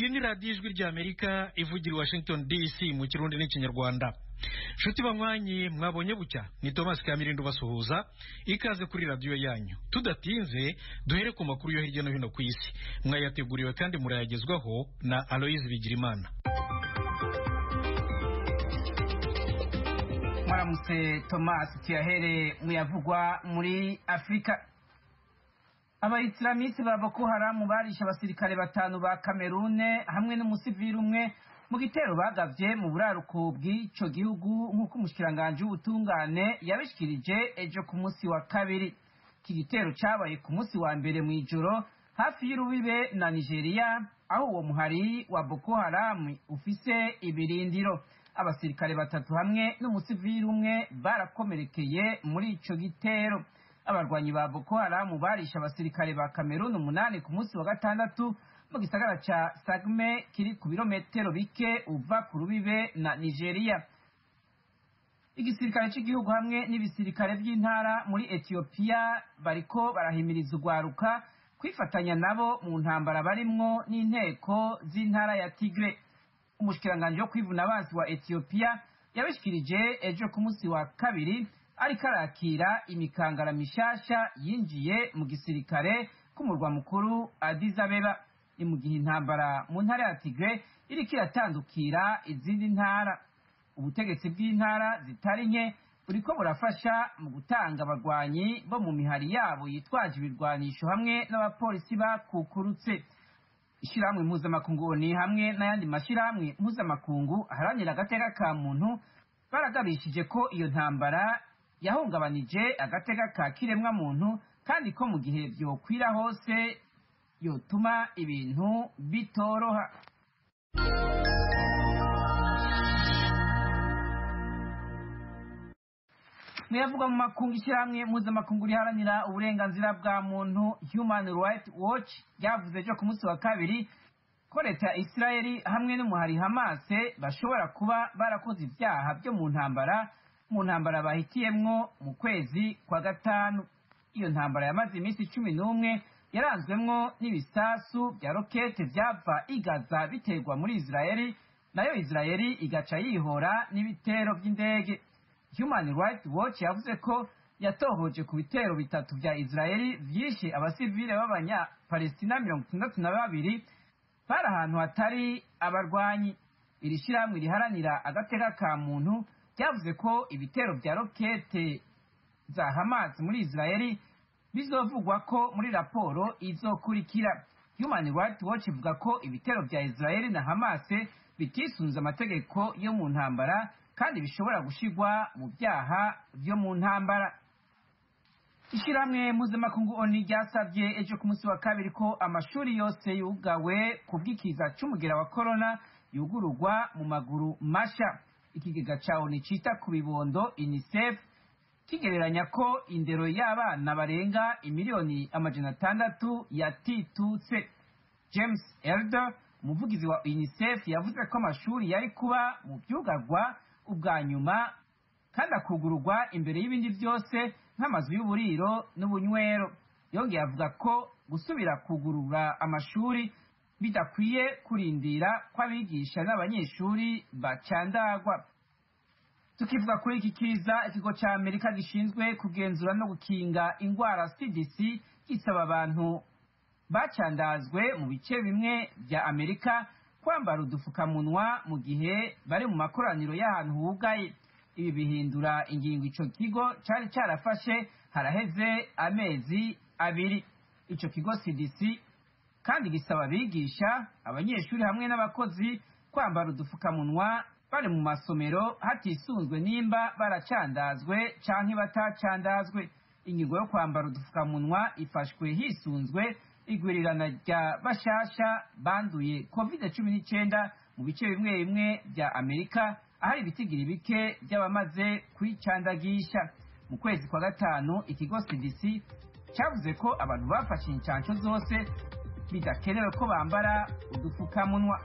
iyi ni radiyo ijwi ry'Amerika ivugira i Washington DC mu kirundi n'ikinyarwanda. Nshuti banywanyi mwabonye bucya, ni Thomas Kamirindo basuhuza, ikaze kuri radiyo yanyu. Tudatinze duhere ku makuru yo hirya no hino ku isi, mwayateguriwe kandi murayagezwaho na Aloise Bigirimana. Mwaramutse Thomas, tuyahere muyavugwa muri Afrika. Abayisilamisi ba Boko Haram barishe abasirikare batanu ba Cameroon hamwe n'umusivili umwe mu gitero bagavye mu buraruko bw'ico gihugu nk'uko umushikiranganje w'ubutungane yabishikirije ejo ku munsi wa kabiri. Iki gitero cabaye ku munsi wa mbere mu ijoro hafi y'urubibe na Nigeria, aho uwo muhari wa Boko Haram ufise ibirindiro. Abasirikare batatu hamwe n'umusivili umwe barakomerekeye muri ico gitero. Abarwanyi ba Boko Haram barisha abasirikare ba Cameroon 8 ku munsi wa gatandatu mu gisagara ca Sagme kiri ku birometero bike uva ku rubibe na Nigeria. Igisirikare cy'igihugu hamwe n'ibisirikare by'intara muri Ethiopia bariko barahimiriza ugwaruka kwifatanya nabo mu ntambara barimwo n'inteko z'intara ya Tigre. Umushikiranganje wo kwivuna abansi wa Ethiopia yabishikirije ejo ku munsi wa kabiri ariko arakira imikangara mishasha yinjiye mu gisirikare k'umurwa mukuru Addis Abeba. Ni mu gihe intambara mu ntara ya Tigre iriko iratandukira izindi ntara. Ubutegetsi bw'intara zitari nke buriko burafasha mu gutanga abarwanyi bo mu mihari yabo yitwaje ibirwanisho hamwe n'abapolisi bakukurutse. Ishirahamwe mpuzamakungu ni hamwe n'ayandi mashirahamwe mpuzamakungu aharanira agateka ka muntu baragabishije ko iyo ntambara yahungabanije agateka ka kiremwa muntu kandi ko mu gihe vyokwira hose yotuma ibintu bitoroha. Muyavuga mu makungu, ishirahamwe mpuzamakungu riharanira uburenganzira bwa muntu Human Rights Watch yavuze ejo ku munsi wa kabiri ko leta ya Israeli hamwe n'umuhari Hamas bashobora kuba barakoze ivyaha byo mu ntambara bahitiyemwo mu kwezi kwa gatanu. Iyo ntambara yamaze iminsi 11 yaranzwemwo n'ibisasu bya rokete vyava i Gaza biterwa muri Israeli, nayo Israeli igaca yihora n'ibitero by'indege. Human Rights Watch yavuze ko yatohoje ku bitero bitatu vya Israeli vyishe abasivile b'abanya Palestina 62 bari ahantu hatari abarwanyi. Iri shirahamwe riharanira agateka ka muntu ryavuze ko ibitero vya rokete za Hamas muri Israeli bizovugwa ko muri raporo izokurikira. Human Rights Watch ivuga ko ibitero vya Israeli na Hamas bitisunze amategeko yo mu ntambara kandi bishobora gushigwa mu byaha vyo mu ntambara. Ishirahamwe mpuzamakungu ONU ryasavye ejo ku munsi wa kabiri ko amashuri yose yugawe ku bw'ikiza c'umugera wa corona yugururwa mu maguru masha. Ikigega ca ONU cita ku bibondo UNICEF kigereranya ko indero y'abana barenga imiliyoni 600 yatitutse. James Elder, umuvugizi wa UNICEF, yavuze ko amashuri yari kuba mu byugarwa ubwa nyuma kandi akugururwa imbere y'ibindi byose nk'amazu y'uburiro n'ubunywero. Yongeye avuga ko gusubira kugurura amashuri bidakwiye kurindira kw'abigisha n'abanyeshuri bacandagwa. Tukivuga kuri iki kiza, ikigo ca Amerika gishinzwe kugenzura no gukinga ingwara CDC gisaba abantu bacandazwe mu bice bimwe vya Amerika kwambara udufukamunwa mu gihe bari mu makoraniro y'ahantu hugaye. Ibi bihindura ingingo ico kigo cari carafashe haraheze amezi 2. Ico kigo CDC kandi gisaba abigisha, abanyeshuri hamwe n'abakozi kwambara udufukamunwa bari mu masomero hatisunzwe nimba baracandazwe canke batacandazwe. Ingingo yo kwambara udufukamunwa ifashwe hisunzwe igwirirana rya bashasha banduye COVID-19 mu bice bimwe bimwe vya Amerika, ahari ibitigiri bike by'abamaze kwicandagisha. Mu kwezi kwa gatanu ikigo CDC cyavuze ko abantu bafashe incanco zose bidakenewe ko bambara udufukamunwa.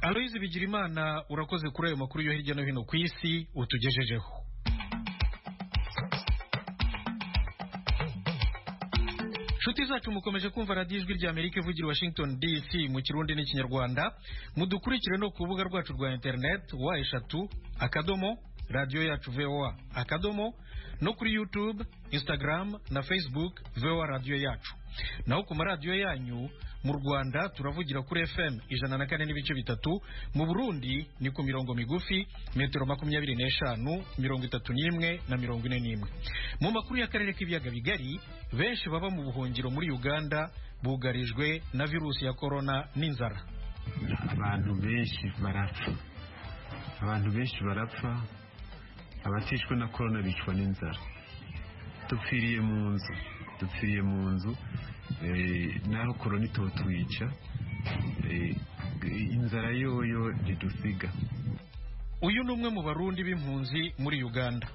Aloise Bigirimana, urakoze kuri ayo makuru yo hirya no hino ku isi utugejejeho. nshuti zacu mukomeje kumva radiyo ijwi rya Amerika ivugira Washington DC mu kirundi n'ikinyarwanda. Mudukurikire no ku rubuga rwacu rwa internet wa3 radio yacu VOA akadomo, no kuri YouTube, Instagram na Facebook VOA radio yacu. Naho ku maradiyo yanyu mu Rwanda turavugira kuri FM 104.3, mu Burundi ni ku mirongo migufi metero 25, 31 na 41. Mu makuru y'akarere k'ibiyaga bigari, benshi baba mu buhungiro muri Uganda bugarijwe na virusi ya corona n'inzara. Abantu benshi barapfa, abatishwe na corona bicwa n'inzara. Dupfiriye mu nzu naho corona itotwica, inzara yoyo ridusiga. Uyu ni umwe mu barundi b'impunzi muri Uganda.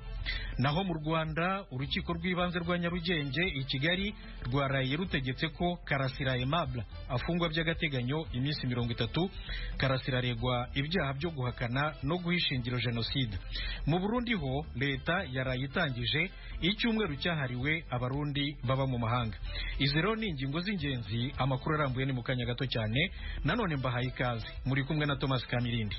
Naho mu Rwanda urukiko rw'ibanze rwa Nyarugenge i Kigali rwaraye rutegetse ko Karasira Aimable afungwa by'agateganyo iminsi 30. Karasira aregwa ibyaha byo guhakana no guhishingiro jenoside. Mu Burundi ho leta yaraye itangije icyumweru cyahariwe abarundi baba mu mahanga. Izero ni ingingo z'ingenzi, amakuru arambuye ni mu kanya gato cyane. Nanone mbahaye ikaze, muri kumwe na Thomas Kamirindi.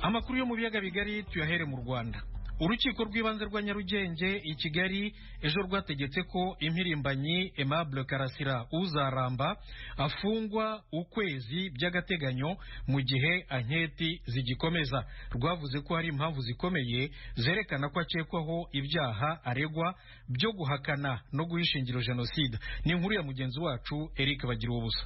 Amakuru yo mu biyaga bigari tuyahere mu Rwanda. Urukiko rw'ibanze rwa Nyarugenge i Kigali ejo rwategetse ko impirimbanyi Aimable Karasira uzaramba afungwa ukwezi by'agateganyo mu gihe anketi zigikomeza. Rwavuze ko hari impamvu zikomeye zerekana ko akekwaho ibyaha aregwa byo guhakana no guhishingiro jenoside. Ni inkuru ya mugenzi wacu Eric Bagiruwubusa.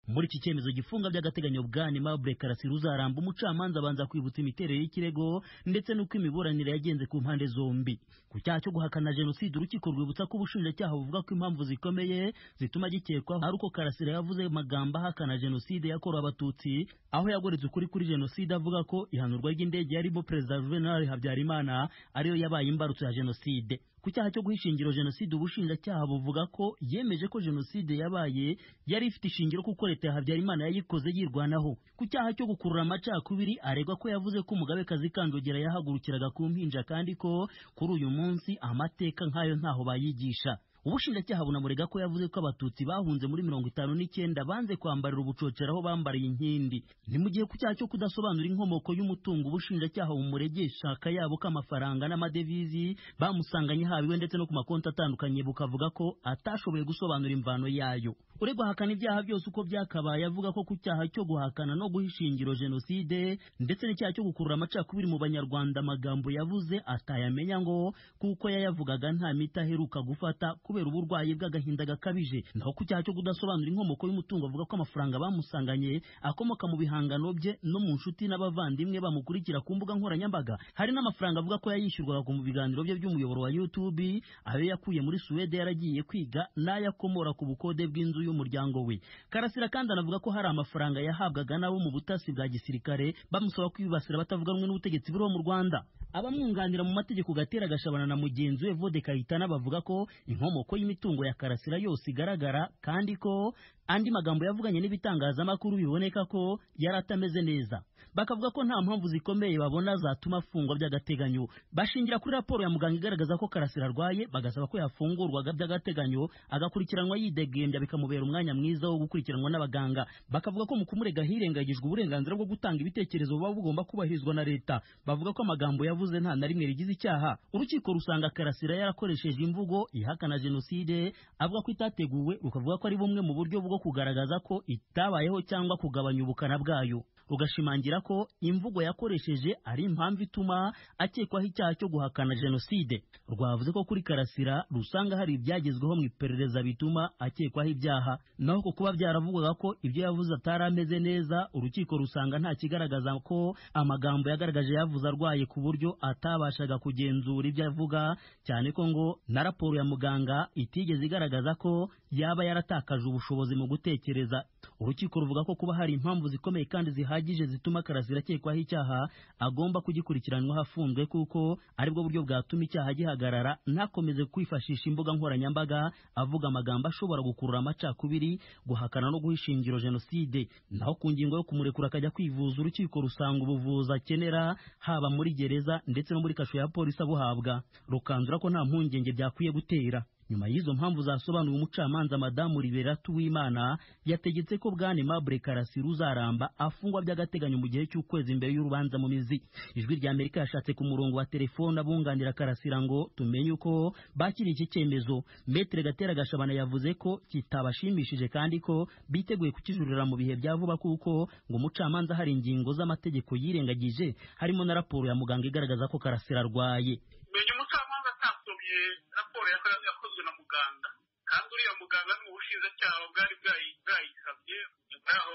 Muri iki cyemezo gifunga by'agateganyo bwa Aimable Karasira uzaramba, umucamanza abanza kwibutsa imiterere y'ikirego ndetse n'uko imiburanire yagenze ku mpande zombi. Ku cyaha cyo guhakana jenoside, urukiko rwibutsa ko ubushinjacyaha buvuga ko impamvu zikomeye zituma gikekwa ari uko Karasira yavuze amagambo ahakana jenoside yakorewe Abatutsi, aho yagoretse ukuri kuri jenoside avuga ko ihanurwa ry'indege yarimo Perezida Juvenal Habyarimana ariyo yabaye imbarutso ya jenoside. Ku cyaha cyo guhishingiro jenoside, ubushinjacyaha buvuga ko yemeje ko jenoside yabaye yari ifite ishingiro kuko leta ya Habyarimana yayikoze yirwanaho. Ku cyaha cyo gukurura amacakubiri, aregwa ko yavuze ko Umugabekazi Kanjogera yahagurukiraga ku mpinja kandi ko kuri uyu munsi amateka nk'ayo ntaho bayigisha. Ubushinjacyaha bunamurega ko yavuze ko Abatutsi bahunze muri 59 banze kwambarira ubucocera aho bambariye inkindi. Ni mu gihe ku cyaha cyo kudasobanura inkomoko y'umutungo, ubushinjacyaha bumuregesha akayabo k'amafaranga n'amadevizi bamusanganye habiwe ndetse no ku makonti atandukanye, bukavuga ko atashoboye gusobanura imvano yayo. Uregwa ahakana ibyaha byose uko byakabaye, avuga ko ku cyaha cyo guhakana no guhishingiro jenoside ndetse n'icyaha cyo gukurura amacakubiri mu Banyarwanda amagambo yavuze atayamenya ngo kuko yayavugaga nta miti aheruka gufata kubera uburwayi bw'agahinda gakabije. Naho ku cyaha cyo kudasobanura inkomoko y'umutungo, avuga ko amafaranga bamusanganye akomoka mu bihangano bye no mu nshuti n'abavandimwe bamukurikira ku mbuga nkoranyambaga. Hari n'amafaranga avuga ko yayishyurwaga mu biganiro bye by'umuyoboro wa YouTube, ayo yakuye muri Suwede yaragiye kwiga n'ayakomora ku bukode bw'inzu y'umuryango we. Karasira kandi anavuga ko hari amafaranga yahabwaga nabo mu butasi bwa gisirikare bamusaba kwibasira batavuga rumwe n'ubutegetsi buriho mu Rwanda. Abamwunganira mu mategeko Gatera Gashabana na mugenzi we Vode Kayitana bavuga ko inkomoko y'imitungo ya Karasira yose igaragara kandi ko andi magambo yavuganye n'ibitangazamakuru biboneka ko yari atameze neza. Bakavuga ko nta mpamvu zikomeye babona zatuma afungwa by'agateganyo. Bashingira kuri raporo ya muganga igaragaza ko Karasira arwaye, bagasaba ko yafungurwaga by'agateganyo agakurikiranwa yidegembya, bikamubera umwanya mwiza wo gukurikiranwa n'abaganga. Bakavuga ko mu kumurega hirengagijwe uburenganzira bwo gutanga ibitekerezo buba bugomba kubahirizwa na leta. Bavuga ko amagambo yavuze nta na rimwe rigize icyaha. Urukiko rusanga Karasira yarakoresheje imvugo ihakana jenoside, avuga ko itateguwe, rukavuga ko ari bumwe mu buryo bwo kugaragaza ko itabayeho cyangwa kugabanya ubukana bwayo. Rugashimangira ko imvugo yakoresheje ari impamvu ituma akekwaho icyaha cyo guhakana jenoside. Rwavuze ko kuri Karasira rusanga hari ibyagezweho mu iperereza bituma akekwaho ibyaha, naho ko kuba byaravugwaga ko ibyo yavuze atari ameze neza, urukiko rusanga nta kigaragaza ko amagambo yagaragaje yavuze arwaye ku buryo atabashaga kugenzura ibyo avuga, cyane ko ngo na raporo ya muganga itigeze igaragaza ko yaba yaratakaje ubushobozi mu gutekereza urukiko ruvuga ko kuba hari impamvu zikomeye kandi zihagije zituma Karasira akekwaho icyaha agomba kugikurikiranwaho afunzwe kuko aribwo buryo bwatuma icyaha gihagarara ntakomeze kwifashisha imbuga nkoranyambaga avuga amagambo ashobora gukurura amacakubiri, guhakana no guha ishingiro jenoside. Naho ku ngingo yo kumurekura akajya kwivuza, urukiko rusanga ubuvuzi akenera haba muri gereza ndetse no muri kasho ya polisi abuhabwa, rukanzura ko nta mpungenge byakwiye gutera. Nyuma y'izo mpamvu zasobanuye, umucamanza Madamu Liberatu Uwimana yategetse ko Bwana Aimable Karasira Uzaramba afungwa by'agateganyo mu gihe cy'ukwezi imbere y'urubanza mu mizi. Ijwi rya Amerika yashatse ku murongo wa telefone abunganira Karasira ngo tumenye uko bakiriye iki cyemezo. Maître Gatera Gashabana yavuze ko kitabashimishije kandi ko biteguye kukijurira mu bihe bya vuba kuko ngo umucamanza hari ingingo z'amategeko yirengagije harimo na raporo ya muganga igaragaza ko Karasira arwaye. Umucamanza atasomye raporo yakozwe na muganga, kandi uriya muganga ni ubushinjacyaha bwari bwayisabye. Nyuma yaho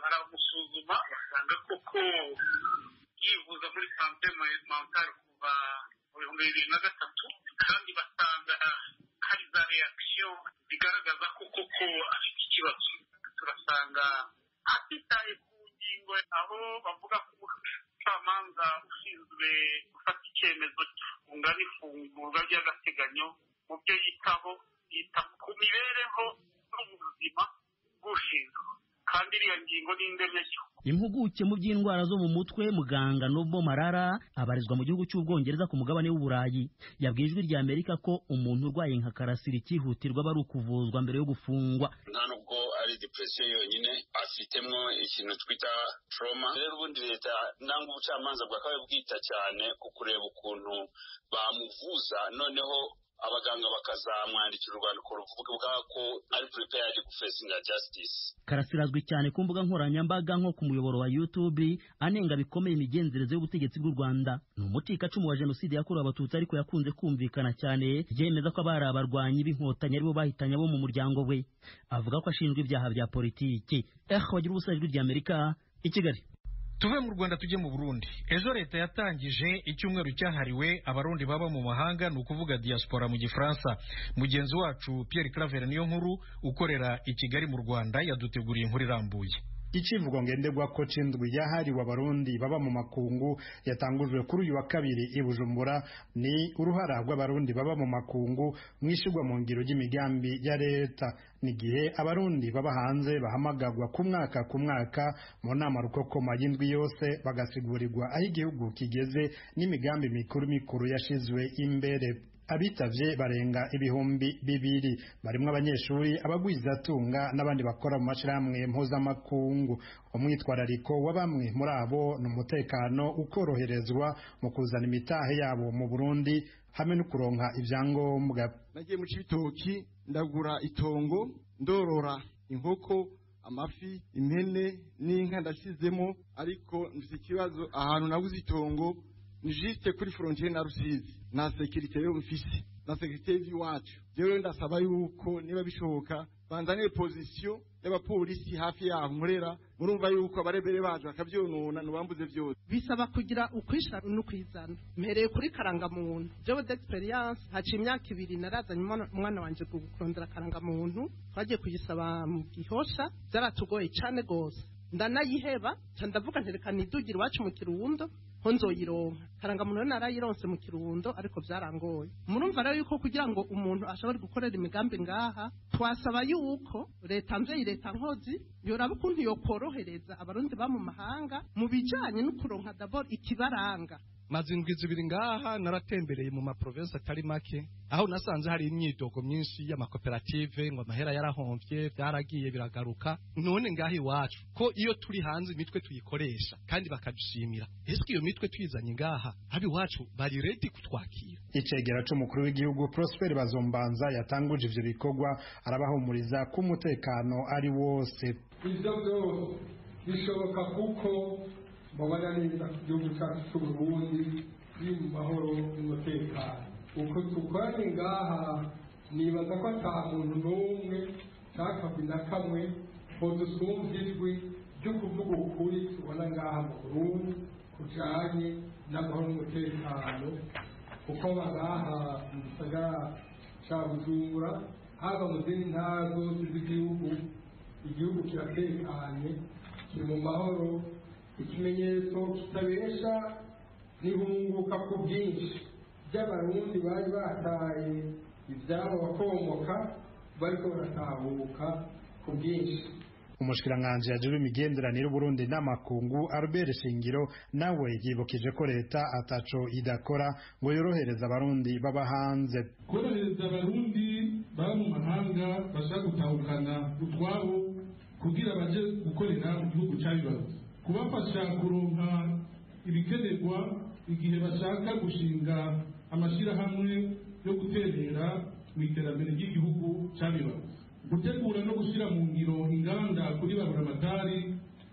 baramusuzuma basanga koko yivuza muri sante mentale kuva mu 2003, kandi basanga hari za reaction zigaragaza ko koko afite ikibazo. Turasanga atitaye ku ngingo aho bavuga ko umucamanza ushinzwe gufata icyemezo gifunga n'ifungurwa ry'agateganyo mu byo yita ku mibereho n'ubuzima bw'ushinzwe, kandi iriya ngingo ni indemyacyo. Impuguke mu by'indwara zo mu mutwe muganga Nobo Marara abarizwa mu gihugu cy'Ubwongereza ku mugabane w'Uburayi yabwiye Ijwi rya Amerika ko umuntu urwaye nka Karasira ikihutirwa bari ukuvuzwa mbere yo gufungwa. Nta nubwo ari depression yonyine afitemo ikintu twita trauma. Rero ubundi leta nangwa ubucamanza bwakabaye bwita cyane ku kureba ukuntu bamuvuza, noneho abaganga bakazamwandikira urwandiko ruvuga ko ari prepared to facing justice. Karasira azwi cyane ku mbuga nkoranyambaga nko ku muyoboro wa YouTube anenga bikomeye imigenzereze y'ubutegetsi bw'u Rwanda. Ni umucikacumu wa jenoside yakorewe Abatutsi, ariko yakunze kumvikana cyane yemeza ko abari abarwanyi b'inkotanyi aribo bahitanye abo mu muryango we. Avuga ko ashinjwa ibyaha bya politiki. Wagira ubusa Ijwi rya Amerika i Kigali. Tuve mu Rwanda tujye mu Burundi. Ejo leta yatangije icyumweru cyahariwe abarundi baba mu mahanga, ni ukuvuga diaspora mu Gifaransa. Mugenzi wacu Pierre Claver Niyonkuru ukorera i Kigali mu Rwanda yaduteguriye inkuru irambuye. Ikivugo ngenderwako c'indwi yahariwe abarundi baba mu makungu yatangujwe kuri uyu wa kabiri i Bujumbura ni uruhara rw'abarundi baba mu makungu mwishigwa mu ngiro y'imigambi ya leta. Nigihe abarundi baba hanze bahamagagwa ku mwaka mu nama rukokoma y'indwi yose bagasigurirwa aho igihugu kigeze n'imigambi mikuru yashizwe imbere. Abitavye barenga ibihumbi 200 barimwo abanyeshuri, abagwizatunga n'abandi bakora mu mashirahamwe mpuzamakungu. Umwitwarariko wa bamwe muri abo n'umutekano ukoroherezwa mu kuzana imitahe yabo mu Burundi hamwe no kuronka ivyangombwa. Nagiye mu Cibitoki ndagura itongo, ndorora inkoko, amafi, impene n'inka ndashizemo, ariko mfite ikibazo ahantu naguze itongo ni juste kuri frontiere na Rusizi, na security yo mfise na security y'iwacu. Jewe ndasaba yuko niba bishoboka banzane position y'abapolisi hafi yaho nkorera, murumva yuko abarebere baje akavyonona nubambuze byose. Bisaba kugira ukwishara no kwizana. Mpereye kuri karangamuntu, jewe d'experience haci imyaka 2 narazanye umwana wanje kurondera karangamuntu, twagiye kuyisaba mu Gihosha, byaratugoye cyane gose. Ndanayiheba ndavuga nterekana idugira iwacu mu Kirundo ho nzoyironka. Karangamuntu narayironse mu Kirundo ariko byarangoye. Murumva rero yuko kugira ngo umuntu ashobore gukorera imigambi ngaha twasaba yuko leta mvye leta nkozi yoraba ukuntu yokorohereza abarundi ba mu mahanga mu bijanye no kuronka d'abord ikibaranga. Maze indwi zibiri ngaha naratembereye mu maprovince atari make, aho nasanze hari imyidogo myinshi y'amakoperative ngo amahera yarahomvye byaragiye biragaruka. None ngaha iwacu ko iyo turi hanze imitwe tuyikoresha kandi bakadushimira, ese iyo mitwe tuyizanye ngaha abi iwacu bari ready kutwakira. Icegera c'umukuru w'igihugu Prosper Bazombanza yatanguje ivyo bikorwa, arabahumuriza ko umutekano ari wose. Ivyo byose bishoboka kuko mubona neza ku gihugu cyacu cy'Uburundi kiri mu mahoro n'umutekano. Uko tukoranye ngaha nibaza ko ata muntu n'umwe cyakabwi na kamwe ko dusumva ijwi ryo kuvuga ukuri tubona ngaha mu Burundi kujanye n'amahoro n'umutekano, kuko ngaha mu gisagara ca Bujumbura haba mu zindi ntara zose z'igihugu igihugu kiratekanye kiri mu mahoro. Ikimenyetso kitabesha n'ihunguka ku bwinshi by'abarundi bari bataye ibyabo bakomoka bariko baratahuka ku bwinshi. Umushikiranganji ajejwe imigenderanire y'Uburundi n'amakungu Albert Shingiro nawe yibukije ko leta ataco idakora ngo yorohereza abarundi baba hanze. Korohereza abarundi baba mu mahanga bashaka gutahukana utwabo kugira baje gukorera mu gihugu cyabibazo, kubafasha kuronka ibikenerwa igihe bashaka gushinga amashirahamwe yo guterera mu iterambere ry'igihugu cyabibazo, gutegura no gushyira mu ngiro inganda kuri baburamatari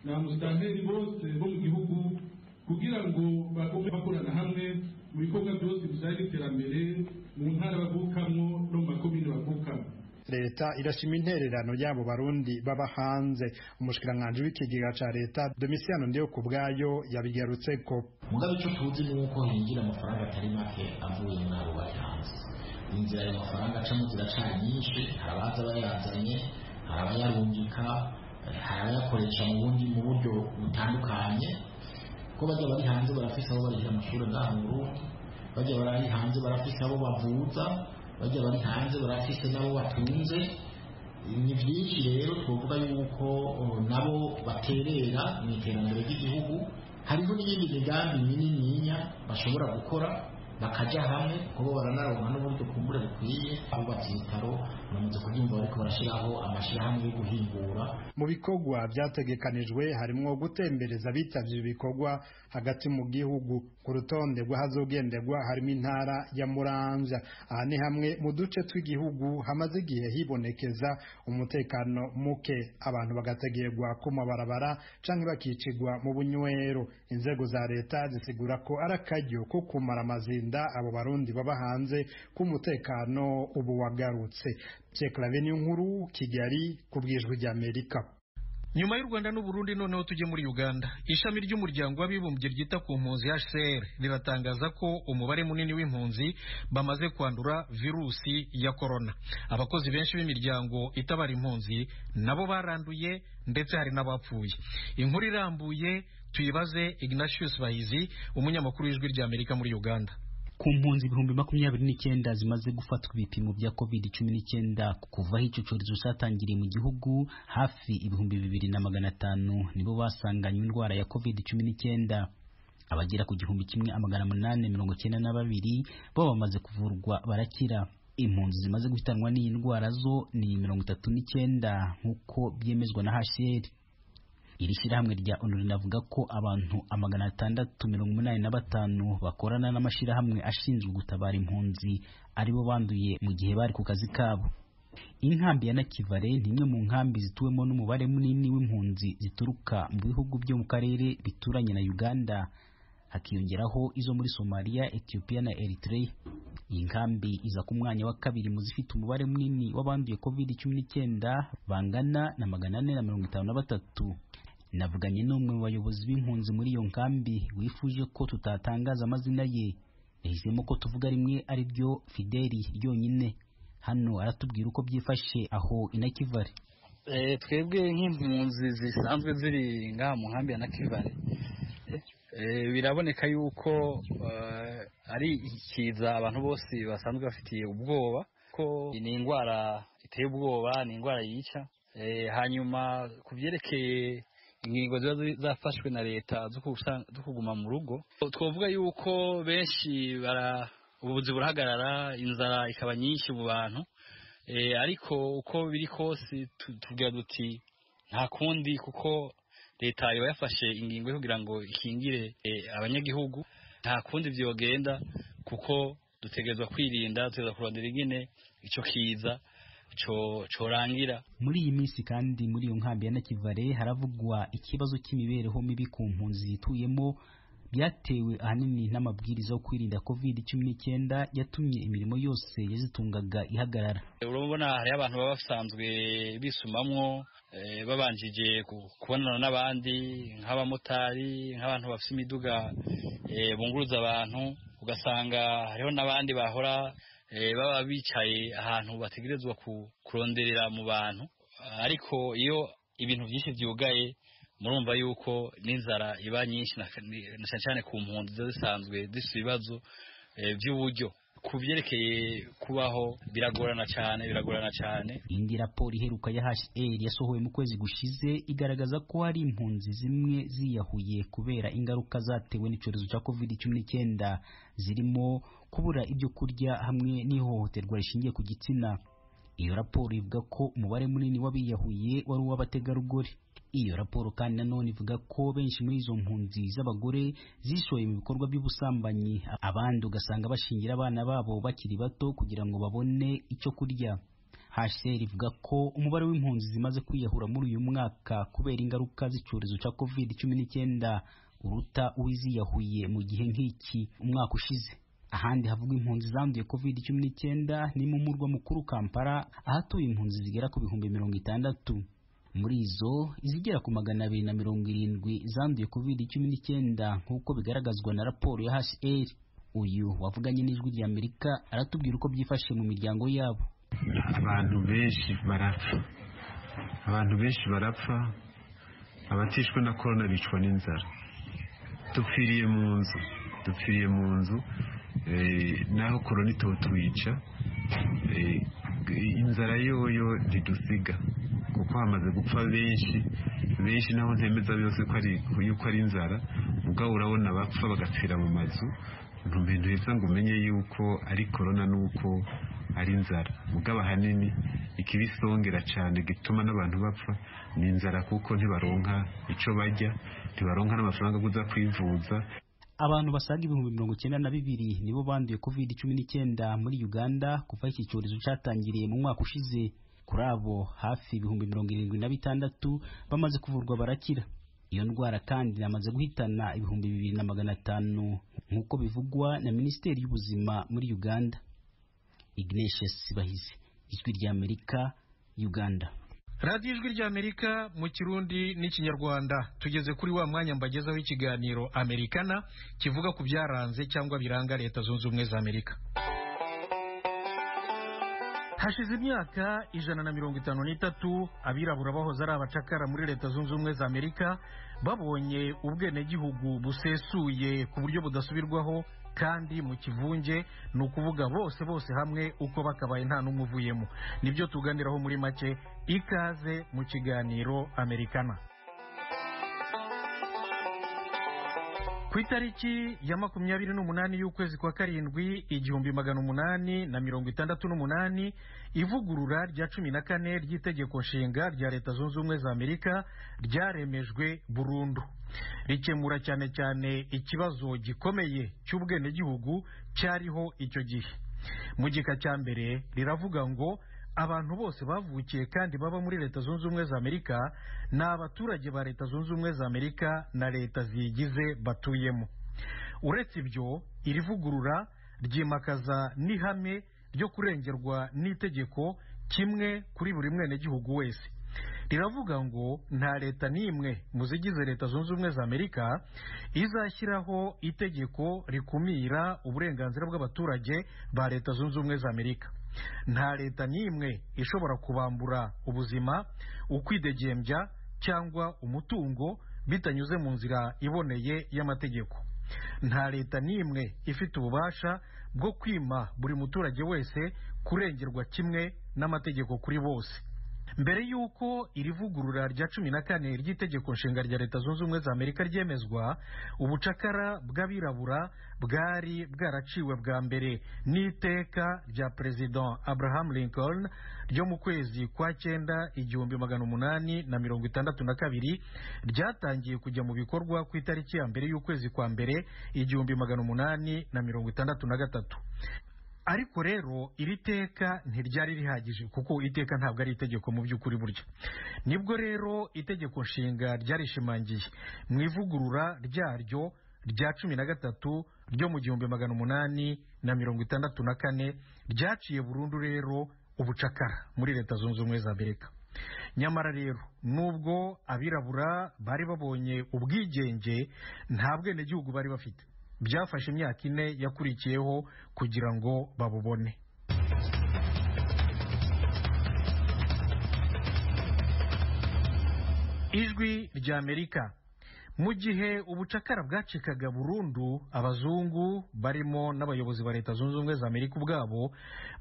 na musitanteri bose bo mu gihugu kugira ngo bagume bakorana hamwe mu bikorwa byose bijyanye n'iterambere mu ntara bavukamwo no mu makomine bavukamo. Leta irashima intererano y'abo barundi baba hanze. Umushikiranganji w'ikigega ca leta Domitiano Ndiyokubwayo yabigarutseko. Mugabe ico tuzi ni uko hinjira amafaranga atari make avuye muri abo bari hanze. Inzira ayo mafaranga aca mu nzira cari nyinshi, hari abaza bayazanye, hari abayarungika, hari abayakoresha mu buryo butandukanye. Ko bajya bari hanze barafise abo barihira amashuri ngaha mu Burundi, bajya bari hanze barafise abo bavuza, bajya bari hanze barafise nabo batunze. Ni byinshi rero twovuga yuko nabo baterera mu iterambere ry'igihugu. Hariho n'iyindi migambi minininya bashobora gukora bakaja hamwe kubo baranaronka n'uburyo kumbure bukwiye. Abubatse ibitaro bamaze kubyumva bariko barashiraho amashirahamwe yo guhingura. Mu bikorwa byategekanijwe harimwo gutembereza bitavye ibikorwa hagati mu gihugu. Ku rutonde rw'ahazogenderwa harimo intara ya Muramvya. Aha ni hamwe mu duce tw'igihugu hamaze igihe hibonekeza umutekano muke, abantu bagategerwa ku mabarabara canke bakicigwa mu bunywero. Inzego za leta zisigura ko ari akaryo ko kumara amazinda abo barundi baba hanze k'umutekano ubu wagarutse. Ceklaveni nkuru Kigali ku bwijwi rya Amerika. Nyuma y'u Rwanda n'u Burundi noneho tujye muri Uganda. Ishami ry'umuryango w'abibumbye ryita ku mpunzi HCR riratangaza ko umubare munini w'impunzi bamaze kwandura virusi ya corona. Abakozi benshi b'imiryango itabara impunzi nabo baranduye ndetse hari n'abapfuye. Inkuru irambuye tuyibaze Ignatius Bahizi, umunyamakuru w'ijwi rya Amerika muri Uganda. Ku mpunzi 29 zimaze gufatwa ibipimo bya COVID-19 kuva icyo cyorezo cyatangiriye mu gihugu, hafi 2500 nibo basanganywe indwara ya COVID-19. Abagera ku 1892 bo bamaze kuvurwa barakira. Impunzi zimaze guhitanwa n'iyi ndwara zo ni 39 nk'uko byemezwa na HCR. Iri shyirahamwe rya ONU rinavuga ko abantu 685 bakorana n'amashirahamwe ashinzwe gutabara impunzi aribo banduye mu gihe bari ku kazi kabo. Inkambi ya Nakivale ni imwe mu nkambi zituwemo n'umubare munini w'impunzi zituruka mu bihugu byo mu karere bituranye na Uganda, hakiyongeraho izo muri Somalia, Ethiopia na Eritrea. Iyi nkambi iza ku mwanya wa kabiri mu zifite umubare munini w'abanduye COVID-19 bangana na 453. Navuganye n'umwe mu bayobozi b'impunzi muri iyo nkambi wifuje ko tutatangaza amazina ye. Yahisemo ko tuvuga rimwe ari ryo Fideli ryonyine. Hano aratubwira uko byifashe aho Inakivale. Twebwe nk'impunzi zisanzwe ziri ngaha mu nkambi ya Nakivale, biraboneka yuko ari ikiza abantu bose basanzwe bafitiye ubwoba ko ni indwara iteye ubwoba, ni indwara yica. Hanyuma kubyerekeye ingingo ziba zafashwe na leta zo kuguma mu rugo, twovuga yuko benshi ubuvuzi burahagarara, inzara ikaba nyinshi mu bantu, ariko uko biri kose tugira duti nta kundi, kuko leta iba yafashe ingingo kugira ngo ikingire abanyagihugu. Nta kundi vyogenda, kuko dutegerezwa kwirinda, dutegerezwa kurondera ingene ico kiza corangira. Muri iyi minsi kandi muri iyo nkambi ya Nakivale haravugwa ikibazo cy'imibereho mibi ku mpunzi zituyemo, byatewe ahanini n'amabwiriza yo kwirinda COVID-19 yatumye imirimo yose yazitungaga ihagarara. Urabona hari abantu baba basanzwe bisumamwo, babanjije kubonana n'abandi nk'abamotari, nk'abantu bafite imiduga bunguruza abantu, ugasanga hariho n'abandi bahora baba bicaye ahantu bategerezwa kuronderera mu bantu. ariko iyo ibintu byinshi byugaye murumva yuko n'inzara iba nyinshi na cyane ku mpunzi zisanzwe zifite ibibazo by'uburyo ku byerekeye kubaho biragorana cyane. Indi raporo iheruka ya HCR yasohowe mu kwezi gushize igaragaza ko hari impunzi zimwe ziyahuye kubera ingaruka zatewe n'icyorezo cya COVID-19 zirimo kubura ibyo kurya hamwe n'ihohoterwa rishingiye ku gitsina. Iyo raporo ivuga ko umubare munini w'abiyahuye wari uw'abategarugori. Iyo raporo kandi nanone ivuga ko benshi muri izo mpunzi z'abagore zishoye mu bikorwa by'ubusambanyi, abandi ugasanga bashingira abana babo bakiri bato kugira ngo babone icyo kurya. HCR ivuga ko umubare w'impunzi zimaze kwiyahura muri uyu mwaka kubera ingaruka z'icyorezo cya COVID-19 uruta uwiziyahuye mu gihe nk'iki umwaka ushize. Ahandi havugwa impunzi zanduye COVID-19 ni mu murwa mukuru Kampala, ahatuye impunzi zigera ku 60,000. Muri izo izigera ku 270 zanduye COVID-19 nk'uko bigaragazwa na raporo ya HCR. Uyu wavuganye n'ijwi rya Amerika aratubwira uko byifashe mu miryango yabo. Abantu benshi barapfa, abatishwe na corona bicwa n'inzara. Dupfiriye mu nzu naho corona itotwica, inzara yoyo ntidusiga kuko hamaze gupfa benshi naho ntemeza byose ko ari inzara, mugabo urabona bapfa bagapfira mu mazu. Ntumbendo heza ngo umenye yuko ari corona nuko ari inzara, mugabo ahanini ikibisongera cyane gituma n'abantu bapfa ni inzara kuko ntibaronka icyo barya, ntibaronka n'amafaranga kuza kwivuza. Abantu basaga 92,000 nibo banduye COVID-19 muri Uganda kuva iki cyorezo cyatangiriye mu mwaka ushize. Kuri abo hafi 76,000 bamaze kuvurwa barakira. Iyo ndwara kandi yamaze guhitana 2,500 nk'uko bivugwa na Minisiteri y'Ubuzima muri Uganda. Ignatius Bahizi, Ijwi rya Amerika, Uganda. Radio Ijwi rya Amerika mu Kirundi n'Ikinyarwanda. Tugeze kuri wa mwanya mbagezaho ikiganiro Amerikana kivuga ku byaranze cyangwa biranga Leta Zunze Ubumwe za Amerika. Hashize imyaka 153 abirabura bahoze ari abacakara muri Leta Zunze Ubumwe za Amerika babonye ubwenegihugu busesuye ku buryo budasubirwaho kandi mu kivunge, ni ukuvuga bose hamwe uko bakabaye nta n'umwe uvuyemo. Nibyo tuganiraho muri make. Ikaze mu kiganiro Amerikana. Ku itariki ya 28 y'ukwezi kwa karindwi 1868 ivugurura rya 14 ry'itegeko nshinga rya Leta Zunze Ubumwe za Amerika ryaremejwe burundu, rikemura cyane cyane ikibazo gikomeye cy'ubwenegihugu cyariho icyo gihe. Mu gika cya mbere riravuga ngo abantu bose bavukiye kandi baba muri Leta Zunze Ubumwe za Amerika ni abaturage ba Leta Zunze Ubumwe za Amerika na leta ziyigize batuyemo. Uretse ibyo, iri vugurura ryimakaza n'ihame ryo kurengerwa n'itegeko kimwe kuri buri mwenegihugu wese. Riravuga ngo nta leta n'imwe mu zigize Leta Zunze Ubumwe za Amerika izashyiraho itegeko rikumira uburenganzira bw'abaturage ba Leta Zunze Ubumwe za Amerika. Nta leta n'imwe ishobora kubambura ubuzima, ukwidegembya cyangwa umutungo bitanyuze mu nzira iboneye y'amategeko. Nta leta n'imwe ifite ububasha bwo kwima buri muturage wese kurengerwa kimwe n'amategeko kuri bose. Mbere y'uko iri vugurura rya 14 ry'itegeko nshinga rya Leta Zunze Ubumwe za Amerika ryemezwa, ubucakara bw'abirabura bwari bwaraciwe bwa mbere n'iteka rya President Abraham Lincoln ryo mu kwezi kwa 9 1862 ryatangiye kujya mu bikorwa ku itariki ya mbere y'ukwezi kwa mbere 1863. Ariko rero iri teka ntiryari rihagije kuko iteka ntabwo ari itegeko mu by'ukuri burya. Nibwo rero itegeko nshinga ryarishimangiye mu ivugurura ryaryo rya 13 ryo mu 1864 ryaciye burundu rero ubucakara muri Leta Zunze Ubumwe za Amerika. Nyamara rero nubwo abirabura bari babonye ubwigenge, nta bwenegihugu bari bafite. Byafashe imyaka 4 yakurikiyeho kugira ngo babubone. ijwi rya Amerika. Mu gihe ubucakara bwacikaga burundu, abazungu barimo n'abayobozi ba Leta Zunze Ubumwe za Amerika ubwabo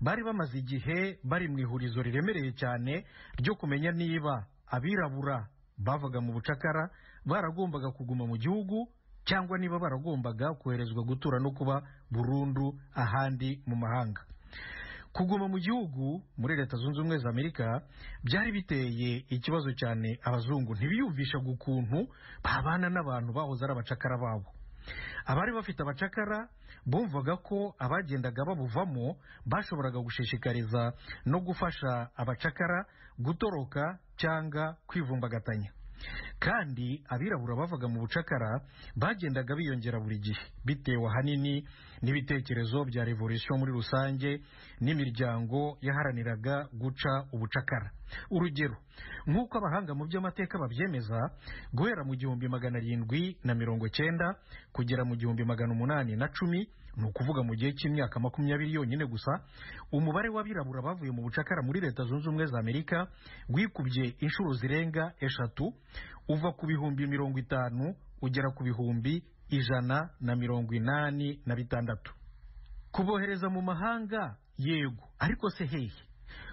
bari bamaze igihe bari mu ihurizo riremereye cyane ryo kumenya niba abirabura bavaga mu bucakara baragombaga kuguma mu gihugu cyangwa niba baragombaga koherezwa gutura no kuba burundu ahandi mu mahanga. Kuguma mu gihugu muri Leta Zunze Ubumwe za Amerika byari biteye ikibazo cyane. Abazungu ntibiyumvisha gukuntu babana n'abantu bahoze ari abacakara babo. Abari bafite abacakara bumvaga ko abagendaga babuvamo bashoboraga gushishikariza no gufasha abacakara gutoroka cyangwa kwivumbagatanya. Kandi abirabura bavaga mu bucakara bagendaga biyongera buri gihe bitewe ahanini n'ibitekerezo bya revolution muri rusange n'imiryango yaharaniraga guca ubucakara. Urugero, nk'uko abahanga mu by'amateka babyemeza, guhera mu 1790 kugera mu 1810, ni ukuvuga mu gihe cy'imyaka 20 yonyine gusa, umubare w'abirabura bavuye mu bucakara muri Leta Zunze Ubumwe za Amerika wikubye inshuro zirenga 3, uva ku bihumbi 50 ugera ku bihumbi 186. Kubohereza mu mahanga yego, ariko se hehe?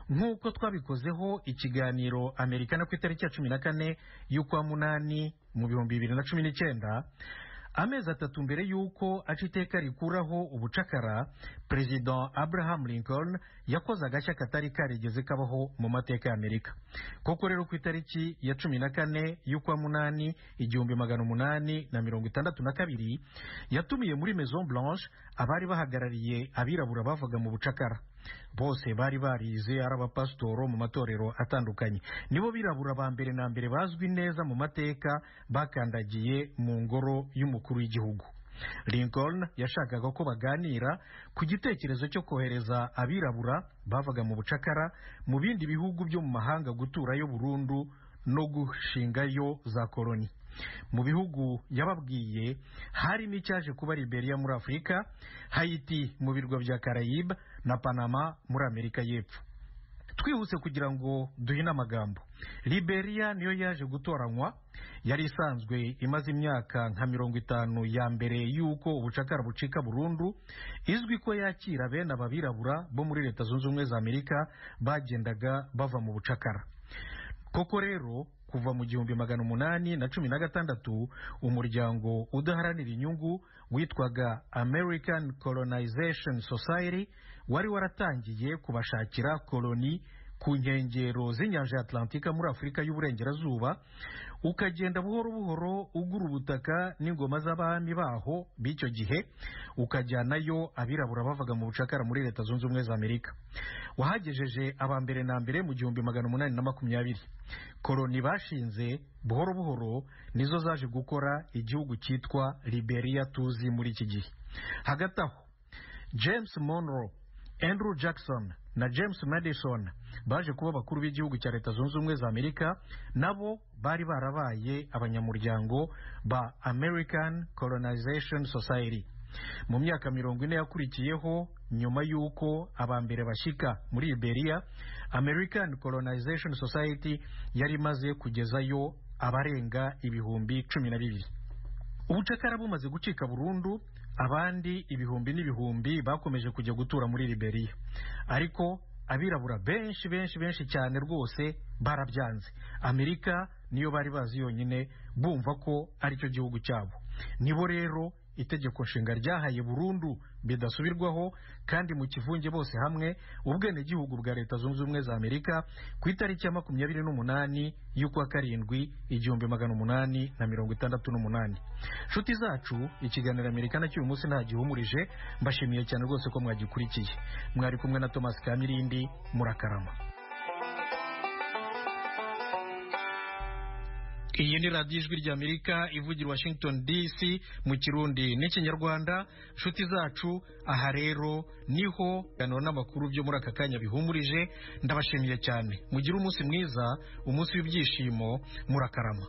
Nk'uko twabikozeho ikiganiro Amerikana ku itariki ya 14 y'ukwa munani mu 2019, amezi 3 mbere y'uko aca iteka rikuraho ubucakara, President Abraham Lincoln yakoze agashya katari karigeze kabaho mu mateka ya Amerika. Koko rero ku itariki ya 14 y'ukwa munani 1862 yatumiye muri Maison Blanche abari bahagarariye abirabura bavaga mu bucakara. Bose bari barize ari abapasitoro mu matorero atandukanye. Nibo birabura ba mbere na mbere bazwi neza mu mateka bakandagiye mu ngoro y'umukuru w'igihugu. Lincoln yashakaga ko baganira ku gitekerezo cyo kohereza abirabura bavaga mu bucakara mu bindi bihugu byo mu mahanga guturayo burundu no gushingayo za koloni. Mu bihugu yababwiye harimo icyaje kuba Liberia muri Afurika, Haiti mu birwa bya Caraïbes na Panama muri Amerika y'Epfo. Twihuse kugira ngo duhine amagambo, Liberia niyo yaje gutoranywa. Yari isanzwe imaze imyaka nka 50 ya mbere y'uko ubucakara bucika burundu, izwi ko yakira bene ababirabura bo muri Leta Zunze Ubumwe za Amerika bagendaga bava mu bucakara. Koko rero kuva mu 1816 umuryango udaharanira inyungu witwaga American Colonization Society wari waratangiye kubashakira koloni ku nkengero z'inyanja ya Atlantika muri Afurika y'Uburengerazuba, ukagenda buhoro buhoro ugura ubutaka n'ingoma z'abami baho b'icyo gihe, ukajyanayo abirabura bavaga mu bucakara muri Leta Zunze Ubumwe za Amerika. Wahagejeje abambere na mbere mu 1820. Koloni bashinze buhoro buhoro nizo zaje gukora igihugu cyitwa Liberia tuzi muri iki gihe. Hagati aho, James Monroe, Andrew Jackson na James Madison baje kuba bakuru b'igihugu cya Leta Zunze Ubumwe za Amerika, nabo bari barabaye abanyamuryango ba American Colonization Society. Mu myaka 40 yakurikiyeho nyuma y'uko abambere bashika muri Liberia, American Colonization Society yari maze kugezayo abarenga ibihumbi 12. Ubucakara bumaze gucika burundu, abandi ibihumbi n'ibihumbi bakomeje kujya gutura muri Liberia, ariko abirabura benshi cyane rwose barabyanze. Amerika niyo bari bazi yonyine, bumva ko ari cyo gihugu cyabo. Nibo rero itegeko nshinga ryahaye burundu bidasubirwaho kandi mu kivunge bose hamwe ubwenegihugu bwa Leta Zunze Ubumwe za Amerika ku itariki ya 28 y'ukwa karindwi 1868. Nshuti zacu, ikiganiro Amerikana cy'uyu munsi nta gihumurije. Mbashimiye cyane rwose ko mwagikurikiye. Mwari kumwe na Thomas Kamirindi. Murakarama. Iyi ni radiyo ijwi ry'Amerika ivugira Washington DC mu Kirundi n'Ikinyarwanda. Nshuti zacu, aha rero niho ganiro n'amakuru byo muri aka kanya bihumurije. Ndabashimiye cyane. Mugire umunsi mwiza, umunsi w'ibyishimo. Murakarama.